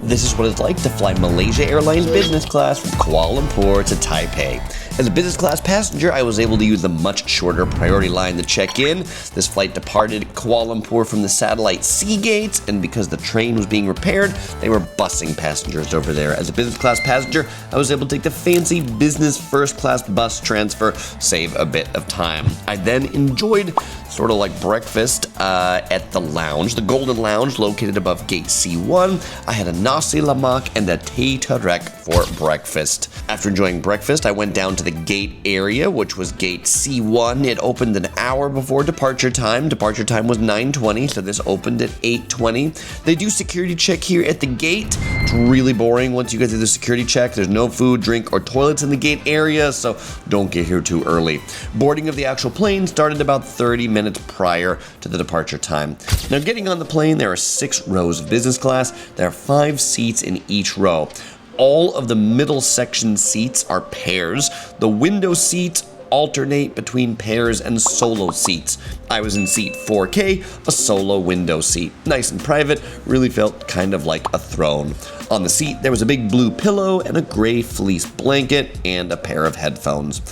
This is what it's like to fly Malaysia Airlines business class from Kuala Lumpur to Taipei. As a business class passenger, I was able to use the much shorter priority line to check in. This flight departed Kuala Lumpur from the satellite sea gates, and because the train was being repaired, they were busing passengers over there. As a business class passenger, I was able to take the fancy business first class bus transfer, save a bit of time. I then enjoyed sort of like breakfast at the lounge, the Golden Lounge located above gate C1. I had a nasi lemak and a tea tarek for breakfast. After enjoying breakfast, I went down to the gate area, which was gate C1. It opened an hour before departure time. Departure time was 9:20, so this opened at 8:20. They do security check here at the gate. It's really boring once you get through the security check. There's no food, drink, or toilets in the gate area, so don't get here too early. Boarding of the actual plane started about 30 minutes prior to the departure time. Now, getting on the plane, there are 6 rows of business class. There are 5 seats in each row. All of the middle section seats are pairs. The window seats alternate between pairs and solo seats. I was in seat 4K, a solo window seat. Nice and private, really felt kind of like a throne. On the seat, there was a big blue pillow and a gray fleece blanket and a pair of headphones.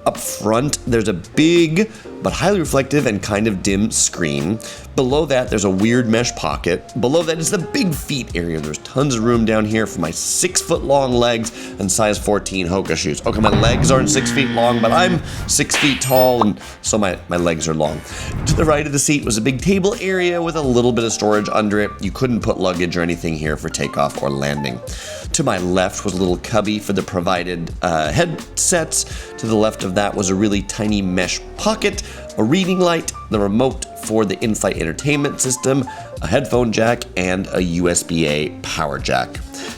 Up front, there's a big but highly reflective and kind of dim screen. Below that, there's a weird mesh pocket. Below that is the big feet area. There's tons of room down here for my 6-foot-long legs and size 14 Hoka shoes. Okay, my legs aren't 6 feet long, but I'm 6 feet tall, and so my legs are long. To the right of the seat was a big table area with a little bit of storage under it. You couldn't put luggage or anything here for takeoff or landing. To my left was a little cubby for the provided headsets. To the left of that was a really tiny mesh pocket, a reading light, the remote for the in-flight entertainment system, a headphone jack, and a USB-A power jack.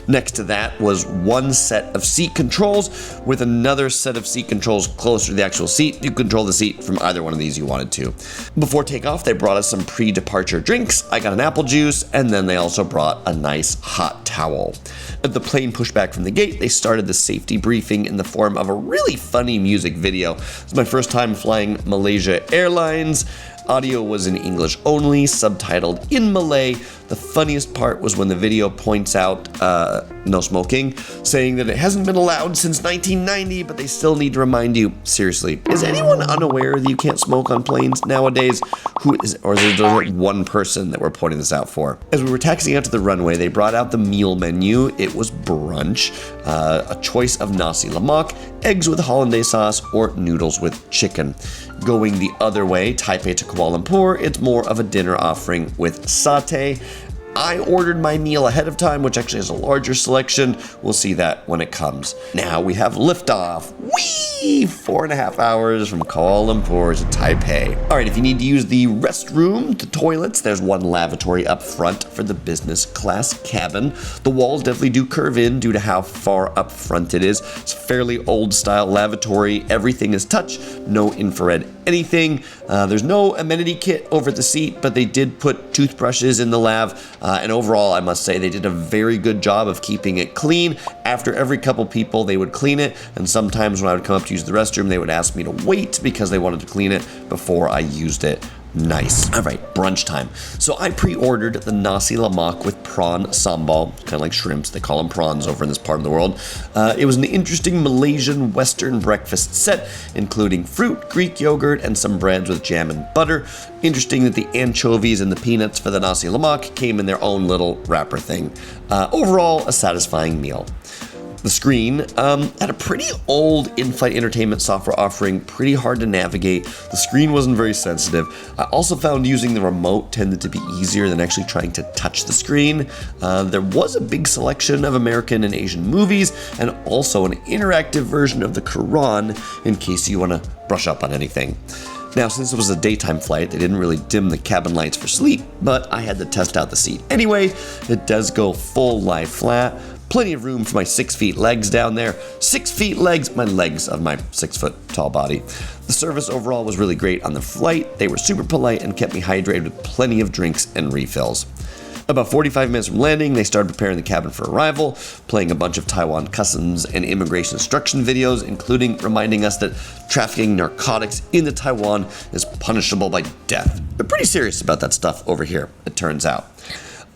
Next to that was one set of seat controls with another set of seat controls closer to the actual seat. You could control the seat from either one of these you wanted to. Before takeoff, they brought us some pre-departure drinks. I got an apple juice, and then they also brought a nice hot towel. At the plane pushback from the gate, they started the safety briefing in the form of a really funny music video. It's my first time flying Malaysia Airlines. Audio was in English only, subtitled in Malay. The funniest part was when the video points out no smoking, saying that it hasn't been allowed since 1990, but they still need to remind you, seriously, is anyone unaware that you can't smoke on planes nowadays? Or is there one person that we're pointing this out for? As we were taxiing out to the runway, they brought out the meal menu. It was brunch, a choice of nasi lemak, eggs with hollandaise sauce, or noodles with chicken. Going the other way, Taipei to Kuala Lumpur, it's more of a dinner offering with satay. I ordered my meal ahead of time, which actually has a larger selection. We'll see that when it comes. Now we have liftoff. Whee! 4.5 hours from Kuala Lumpur to Taipei. All right, if you need to use the restroom, the toilets, there's one lavatory up front for the business class cabin. The walls definitely do curve in due to how far up front it is. It's a fairly old style lavatory. Everything is touch, no infrared anything. There's no amenity kit over the seat, but they did put toothbrushes in the lav. And overall, I must say, they did a very good job of keeping it clean. After every couple people, they would clean it. And sometimes when I would come up to use the restroom, they would ask me to wait because they wanted to clean it before I used it. Nice. All right, brunch time. So I pre-ordered the nasi lemak with prawn sambal, kind of like shrimps. They call them prawns over in this part of the world. It was an interesting Malaysian Western breakfast set, including fruit, Greek yogurt, and some breads with jam and butter. Interesting that the anchovies and the peanuts for the nasi lemak came in their own little wrapper thing. Overall, a satisfying meal. The screen had a pretty old in-flight entertainment software offering, pretty hard to navigate. The screen wasn't very sensitive. I also found using the remote tended to be easier than actually trying to touch the screen. There was a big selection of American and Asian movies, and also an interactive version of the Quran in case you want to brush up on anything. Now, since it was a daytime flight, they didn't really dim the cabin lights for sleep, but I had to test out the seat anyway. It does go full lie flat. Plenty of room for my 6 feet legs down there. 6 feet legs, my legs of my 6 foot tall body. The service overall was really great on the flight. They were super polite and kept me hydrated with plenty of drinks and refills. About 45 minutes from landing, they started preparing the cabin for arrival, playing a bunch of Taiwan customs and immigration instruction videos, including reminding us that trafficking narcotics into Taiwan is punishable by death. They're pretty serious about that stuff over here, it turns out.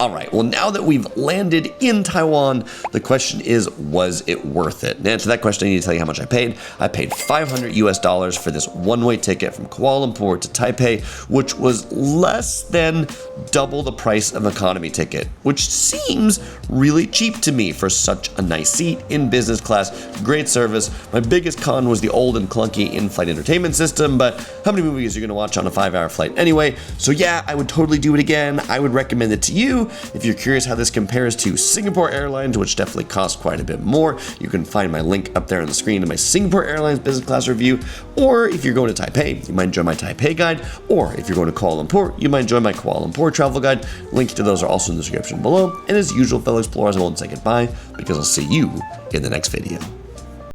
All right, well, now that we've landed in Taiwan, the question is, was it worth it? And to answer that question, I need to tell you how much I paid. I paid $500 for this one-way ticket from Kuala Lumpur to Taipei, which was less than double the price of an economy ticket, which seems really cheap to me for such a nice seat in business class. Great service. My biggest con was the old and clunky in-flight entertainment system, but how many movies are you going to watch on a 5-hour flight anyway? So yeah, I would totally do it again. I would recommend it to you. If you're curious how this compares to Singapore Airlines, which definitely costs quite a bit more, you can find my link up there on the screen in my Singapore Airlines business class review. Or if you're going to Taipei, you might enjoy my Taipei guide. Or if you're going to Kuala Lumpur, you might enjoy my Kuala Lumpur travel guide. Links to those are also in the description below. And as usual, fellow explorers, I won't say goodbye because I'll see you in the next video.